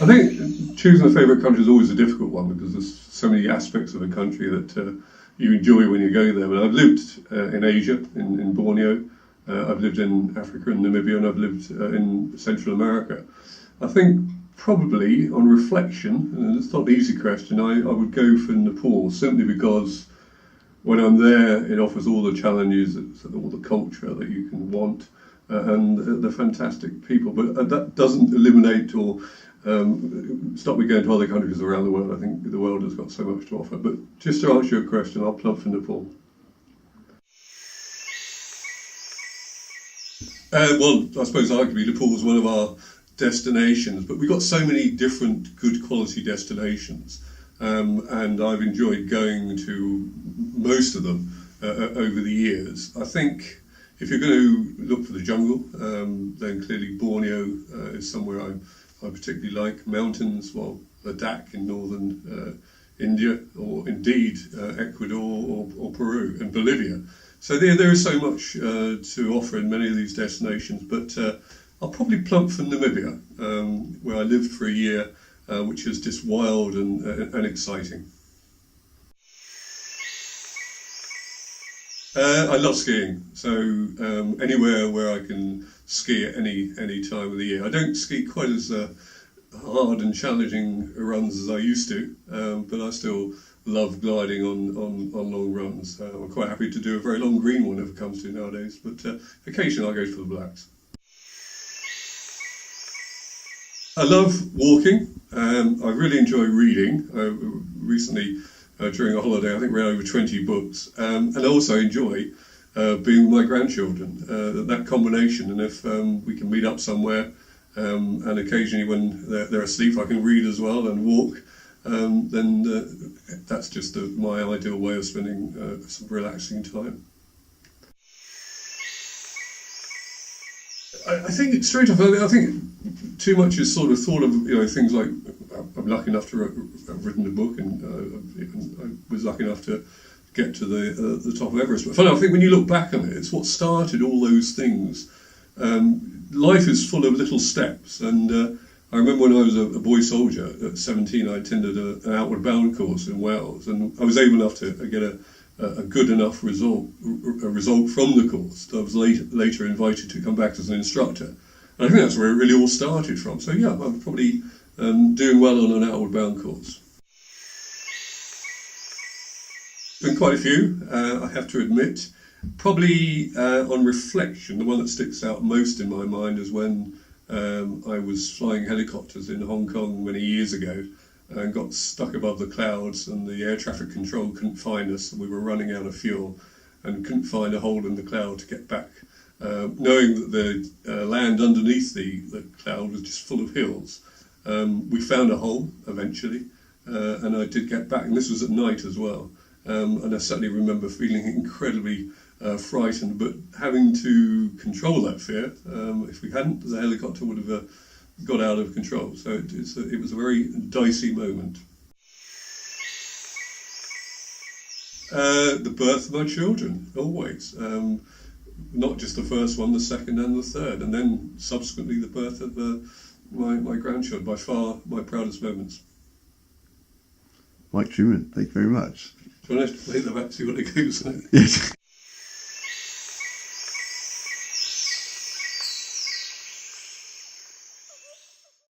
think choosing a favourite country is always a difficult one because there's so many aspects of a country that you enjoy when you go there. But I've lived in Asia, in Borneo. I've lived in Africa and Namibia, and I've lived in Central America. I think probably on reflection, and it's not an easy question, I would go for Nepal simply because when I'm there it offers all the challenges, all the culture that you can want, and the fantastic people. But that doesn't eliminate or stop me going to other countries around the world. I think the world has got so much to offer. But just to answer your question, I'll plump for Nepal. Well, I suppose arguably Nepal was one of our destinations, but we've got so many different good quality destinations, and I've enjoyed going to most of them over the years. I think if you're going to look for the jungle, then clearly Borneo is somewhere I particularly like. Mountains, well, Ladakh in northern India, or indeed Ecuador or Peru and Bolivia. So there is so much to offer in many of these destinations, but I'll probably plump for Namibia, where I lived for a year, which is just wild and exciting. I love skiing, so anywhere where I can ski at any time of the year. I don't ski quite as hard and challenging runs as I used to, but I still love gliding on long runs. I'm quite happy to do a very long green one if it comes to nowadays, but occasionally I go for the blacks. I love walking. I really enjoy reading. Recently, during a holiday, I think read over 20 books, and I also enjoy being with my grandchildren. That combination, and if we can meet up somewhere, and occasionally when they're asleep, I can read as well and walk. Then that's just my ideal way of spending some relaxing time. I think straight off, I think too much is sort of thought of, things like I'm lucky enough to have written a book, and I was lucky enough to get to the top of Everest. But funny, I think when you look back on it, it's what started all those things. Life is full of little steps, and I remember when I was a boy soldier at 17, I attended an outward bound course in Wales, and I was able enough to get a good enough result from the course that I was later invited to come back as an instructor. And I think that's where it really all started from. So yeah, I'm probably doing well on an outward bound course. Been quite a few, I have to admit. Probably on reflection, the one that sticks out most in my mind is when I was flying helicopters in Hong Kong many years ago and got stuck above the clouds, and the air traffic control couldn't find us, and we were running out of fuel and couldn't find a hole in the cloud to get back. Knowing that the land underneath the cloud was just full of hills, we found a hole eventually, and I did get back, and this was at night as well. And I certainly remember feeling incredibly frightened, but having to control that fear. If we hadn't, the helicopter would have got out of control. So it was a very dicey moment. The birth of my children, always. Not just the first one, the second and the third, and then subsequently the birth of my grandchild, by far my proudest moments. Mike Trueman, thank you very much. Do you want to play that back, see what it goes like? Yes.